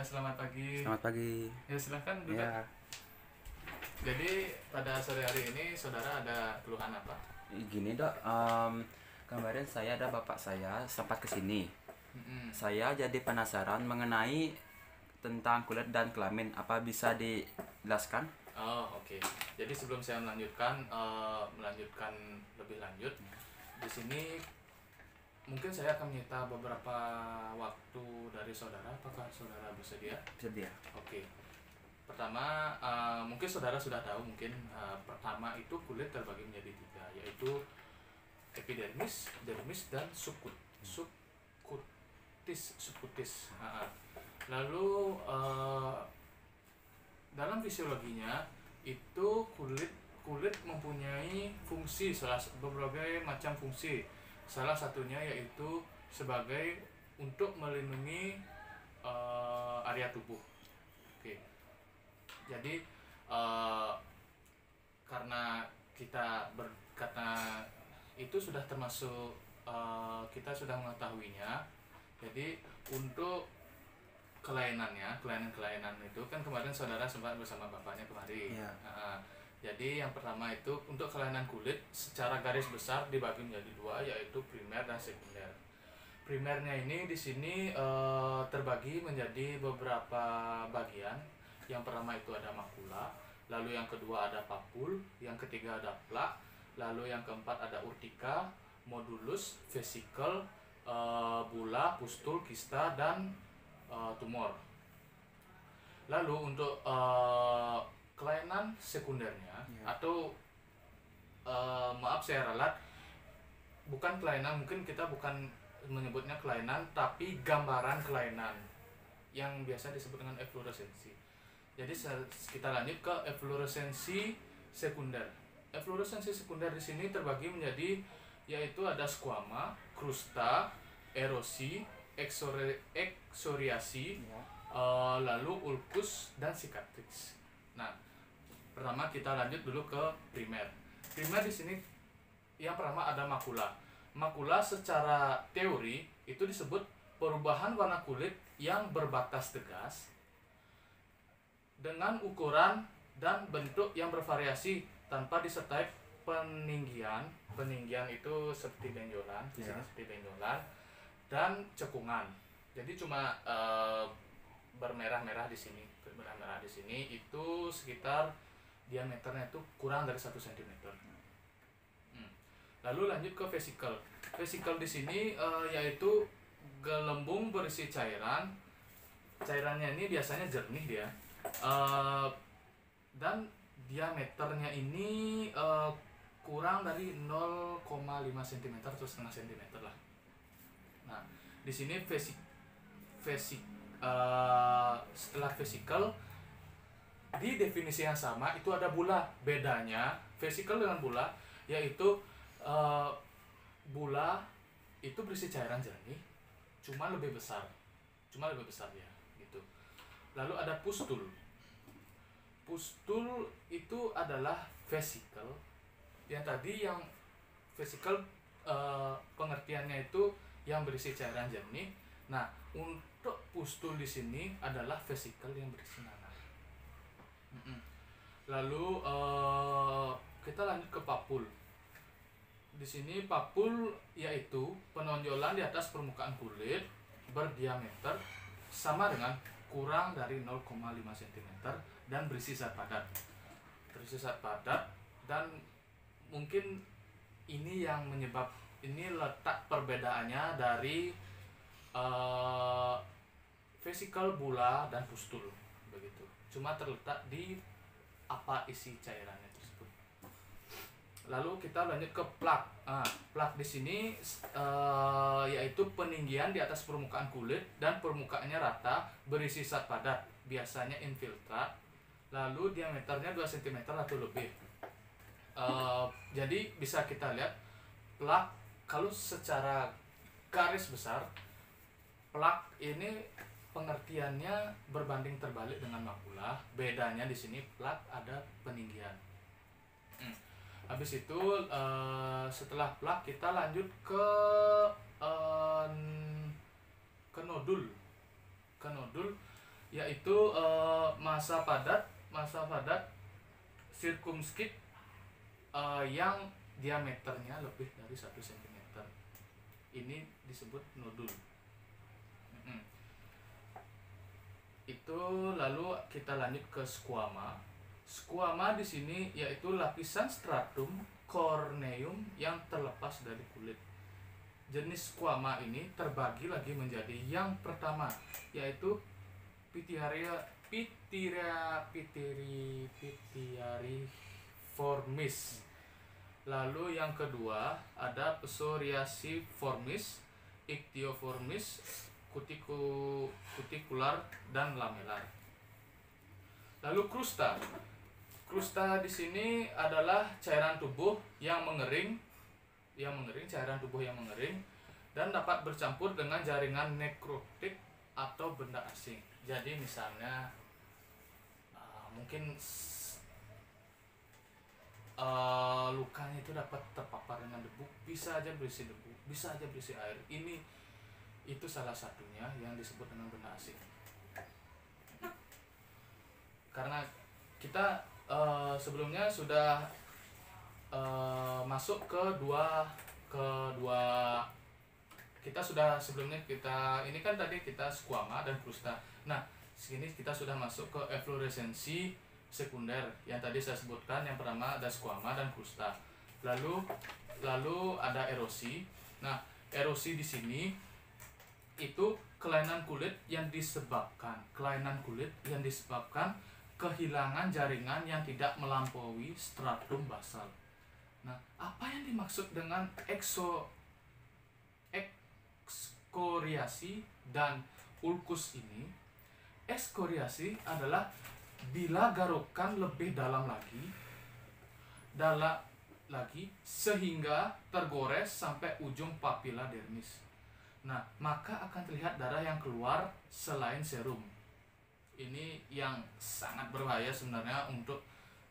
selamat pagi. Selamat pagi. Ya, silahkan duduk. Ya, Jadi, pada sore hari ini, saudara ada keluhan apa? gini dok, kemarin saya ada bapak saya sempat kesini. Mm-mm. Saya jadi penasaran mengenai tentang kulit dan kelamin. Apa bisa dijelaskan? Oh, oke. Jadi, sebelum saya melanjutkan lebih lanjut, di sini mungkin saya akan menyita beberapa waktu dari saudara. Apakah saudara bersedia? Bisa dia. Oke. Pertama, mungkin saudara sudah tahu, pertama itu kulit terbagi menjadi tiga, yaitu epidermis, dermis, dan subcutis. Lalu dalam fisiologinya itu kulit mempunyai berbagai macam fungsi. Salah satunya yaitu sebagai untuk melindungi area tubuh. Oke. Jadi karena karena itu sudah termasuk kita sudah mengetahuinya. Jadi untuk kelainan itu kan kemarin saudara sempat bersama bapaknya kemarin. Ya. Jadi yang pertama itu untuk kelainan kulit secara garis besar dibagi menjadi dua, yaitu primer dan sekunder. Primernya ini di sini terbagi menjadi beberapa bagian. Yang pertama itu ada makula, lalu yang kedua ada papul, yang ketiga ada plak, lalu yang keempat ada urtika, modulus, vesikel, bula, pustul, kista, dan tumor. Lalu untuk kelainan sekundernya, atau maaf saya ralat, bukan kelainan, mungkin kita bukan menyebutnya kelainan, tapi gambaran kelainan yang biasa disebut dengan efloresensi. Jadi kita lanjut ke efloresensi sekunder. Efloresensi sekunder di sini terbagi menjadi, yaitu ada squama, krusta, erosi, eksoriasi, lalu ulkus, dan cicatrix. Nah, pertama kita lanjut dulu ke primer. Primer di sini yang pertama ada makula. Makula secara teori itu disebut perubahan warna kulit yang berbatas tegas dengan ukuran dan bentuk yang bervariasi tanpa disertai peninggian. Peninggian itu seperti benjolan, di sini seperti benjolan, dan cekungan. Jadi cuma bermerah-merah di sini. Bermerah-merah di sini itu sekitar diameternya itu kurang dari 1 cm. Lalu lanjut ke vesikel. Vesikel di sini yaitu gelembung berisi cairan. Cairannya ini biasanya jernih dia. Dan diameternya ini kurang dari 0,5 cm atau setengah cm lah. Nah, di sini setelah vesikel di definisi yang sama itu ada bula. Bedanya vesikel dengan bula yaitu bula itu berisi cairan jernih, cuma lebih besar ya gitu. Lalu ada pustul. Pustul itu adalah vesikel. Yang tadi yang vesikel pengertiannya itu yang berisi cairan jernih. Nah, untuk pustul di sini adalah vesikel yang berisi nanah. Lalu kita lanjut ke papul. Di sini papul yaitu penonjolan di atas permukaan kulit berdiameter sama dengan kurang dari 0,5 cm dan berisi zat padat. Dan mungkin ini letak perbedaannya dari vesikel, bula, dan pustul begitu. Cuma terletak di apa isi cairannya tersebut. Lalu kita lanjut ke plak. Plak di sini yaitu peninggian di atas permukaan kulit dan permukaannya rata berisi zat padat, biasanya infiltrat. Lalu diameternya 2 cm atau lebih. Jadi bisa kita lihat plak kalau secara garis besar, plak ini pengertiannya berbanding terbalik dengan makula. Bedanya di sini plak ada peninggian. Habis itu setelah plak kita lanjut ke nodul. yaitu masa padat sirkumskip yang diameternya lebih dari 1 cm. Ini disebut nodul. Itu lalu kita lanjut ke squama. Squama di sini yaitu lapisan stratum corneum yang terlepas dari kulit. Jenis squama ini terbagi lagi menjadi yang pertama yaitu Pityriformis. Lalu yang kedua ada Psoriasiformis, Ichthyoformis, cuticular dan lamellar. Lalu krusta. Krusta di sini adalah cairan tubuh yang mengering, cairan tubuh yang mengering dan dapat bercampur dengan jaringan nekrotik atau benda asing. Jadi misalnya mungkin lukanya itu dapat terpapar dengan debu, bisa aja berisi debu, bisa aja berisi air. Itu salah satunya yang disebut dengan benda asing. Karena kita sebelumnya sudah masuk ke dua ini kan tadi kita squama dan krusta. Nah, sini kita sudah masuk ke efloresensi sekunder yang tadi saya sebutkan. Yang pertama ada squama dan krusta. Lalu ada erosi. Nah, erosi di sini itu kelainan kulit yang disebabkan kehilangan jaringan yang tidak melampaui stratum basal. Nah, apa yang dimaksud dengan ekskoriasi dan ulkus ini? Ekskoriasi adalah bila garukan lebih dalam lagi sehingga tergores sampai ujung papila dermis. Nah, maka akan terlihat darah yang keluar selain serum. Ini yang sangat berbahaya sebenarnya untuk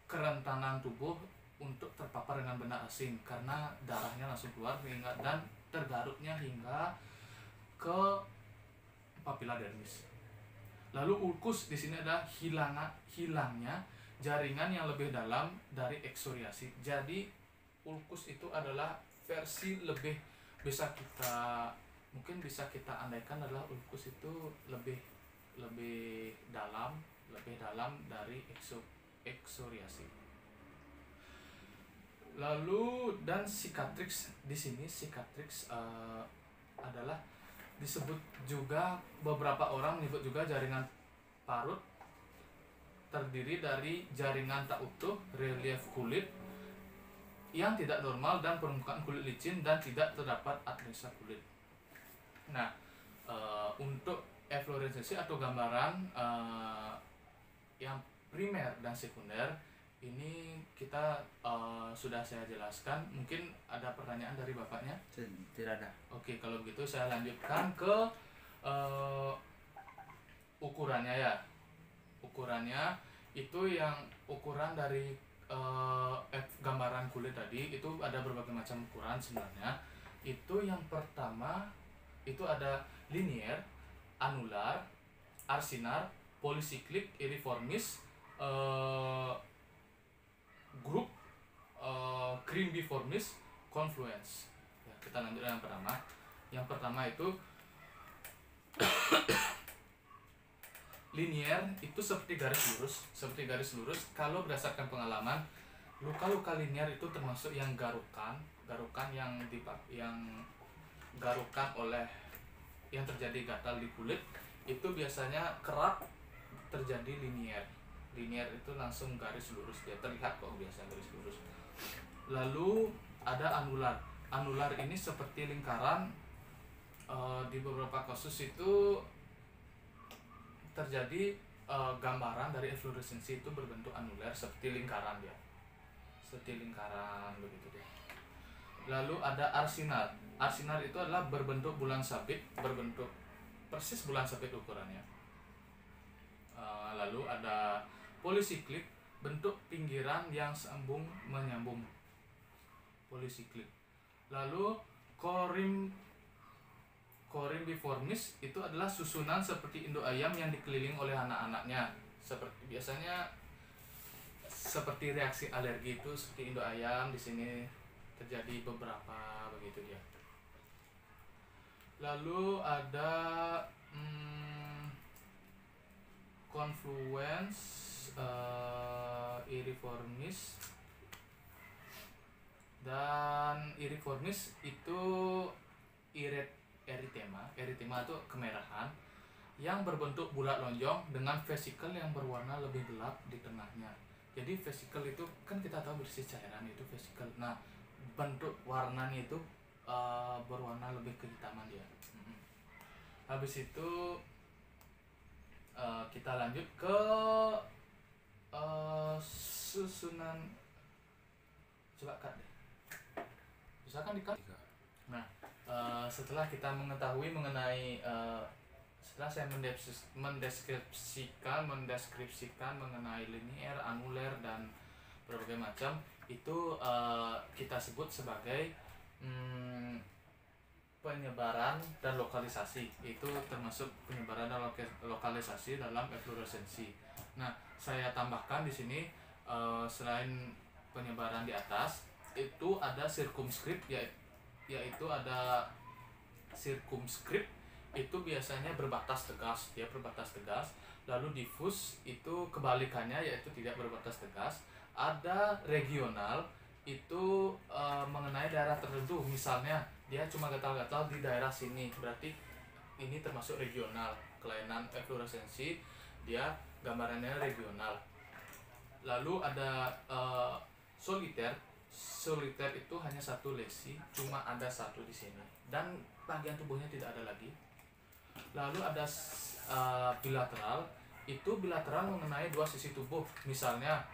kerentanan tubuh untuk terpapar dengan benda asing, karena darahnya langsung keluar dan tergaruknya hingga ke papila dermis. Lalu ulkus di sini adalah hilangnya jaringan yang lebih dalam dari eksoriasi. Jadi ulkus itu adalah versi lebih bisa kita andaikan adalah ulkus itu lebih dalam dari eksoriasi. Lalu dan cicatrix di sini adalah disebut juga, beberapa orang menyebut juga jaringan parut terdiri dari jaringan tak utuh, relief kulit yang tidak normal dan permukaan kulit licin dan tidak terdapat adresa kulit. Nah, untuk efloresensi atau gambaran yang primer dan sekunder ini kita sudah saya jelaskan. Mungkin ada pertanyaan dari bapaknya? Tidak ada. Oke, kalau begitu saya lanjutkan ke ukurannya ya. Ukurannya itu yang ukuran dari gambaran kulit tadi itu ada berbagai macam ukuran sebenarnya. Itu yang pertama itu ada linear, anular, arsinar, polycyclic, iriformis, grup, crimbiformis, confluence. Ya, kita lanjut yang pertama. Yang pertama itu linear, itu seperti garis lurus. Kalau berdasarkan pengalaman, luka-luka linear itu termasuk yang garukan yang terjadi gatal di kulit, itu biasanya kerap terjadi linear itu langsung garis lurus, dia terlihat kok biasa garis lurus. Lalu ada anular ini seperti lingkaran. Di beberapa kasus itu terjadi gambaran dari efloresensi itu berbentuk anular seperti lingkaran begitu dia. Lalu ada arsinar itu adalah berbentuk bulan sabit, berbentuk persis bulan sabit ukurannya. Lalu ada polycyclic, bentuk pinggiran yang sambung menyambung, polycyclic. Lalu Iribiformis itu adalah susunan seperti induk ayam yang dikelilingi oleh anak-anaknya. Seperti biasanya seperti reaksi alergi itu seperti induk ayam di sini terjadi beberapa begitu dia. Lalu ada confluence iriformis, dan iriformis itu eritema itu kemerahan yang berbentuk bulat lonjong dengan vesikel yang berwarna lebih gelap di tengahnya. Jadi vesikel itu kan kita tahu bersih cairan itu vesikel. Nah, bentuk warnanya itu berwarna lebih kehitaman dia. Habis itu kita lanjut ke susunan. Coba cut deh. Misalkan di-cut. Nah, setelah kita mengetahui mengenai setelah saya mendeskripsikan mengenai linier, anuler, dan berbagai macam, itu kita sebut sebagai penyebaran dan lokalisasi. Itu termasuk penyebaran dan lokalisasi dalam efluoresensi. Nah, saya tambahkan di sini selain penyebaran di atas, itu ada circumscript, yaitu ada circumscript itu biasanya berbatas tegas, dia berbatas tegas. Lalu diffuse itu kebalikannya, yaitu tidak berbatas tegas. Ada regional, itu mengenai daerah tertentu, misalnya dia cuma gatal-gatal di daerah sini, berarti ini termasuk regional. Kelainan efluoresensi dia gambarannya regional. Lalu ada soliter itu hanya satu lesi, cuma ada satu di sini, dan bagian tubuhnya tidak ada lagi. Lalu ada bilateral, itu bilateral mengenai dua sisi tubuh, misalnya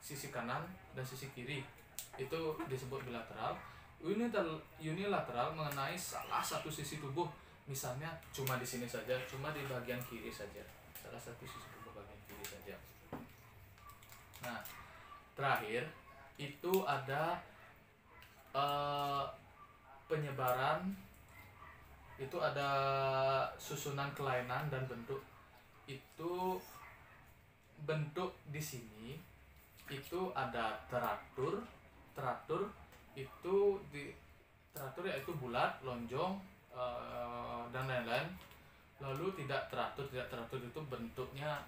sisi kanan dan sisi kiri, itu disebut bilateral. Unilateral mengenai salah satu sisi tubuh, misalnya cuma di sini saja, cuma di bagian kiri saja, salah satu sisi tubuh bagian kiri saja. Nah, terakhir itu ada penyebaran, itu ada susunan kelainan dan bentuk. Itu bentuk di sini itu ada teratur itu teratur yaitu bulat, lonjong, dan lain-lain. Lalu tidak teratur itu bentuknya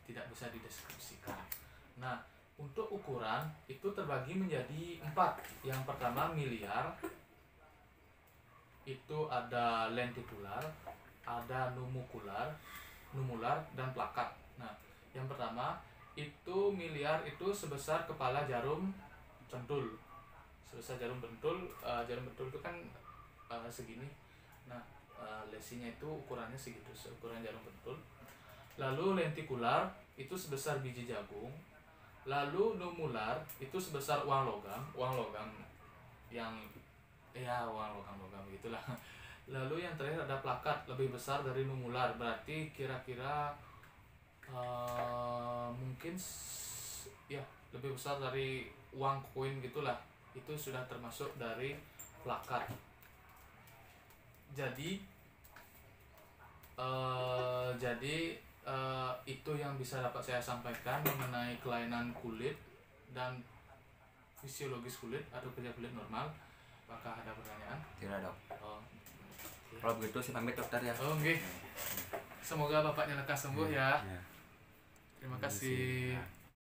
tidak bisa dideskripsikan. Nah, untuk ukuran itu terbagi menjadi 4. Yang pertama miliar, itu ada lentikular, ada numular, dan plakat. Nah, yang pertama itu miliar, itu sebesar kepala jarum pentul. Sebesar jarum pentul itu kan segini. Nah, lesinya itu ukurannya segitu, seukuran jarum pentul. Lalu lentikular itu sebesar biji jagung. Lalu numular itu sebesar uang logam yang uang logam gitulah. Lalu yang terakhir ada plakat, lebih besar dari numular, berarti kira-kira mungkin lebih besar dari uang koin gitulah. Itu sudah termasuk dari plakat. Jadi itu yang bisa dapat saya sampaikan mengenai kelainan kulit dan fisiologis kulit atau kerja kulit normal. Apakah ada pertanyaan? Tidak, Dok. Kalau begitu saya pamit, Dokter, ya. Oke. Semoga bapaknya lekas sembuh ya. Ya. Terima kasih.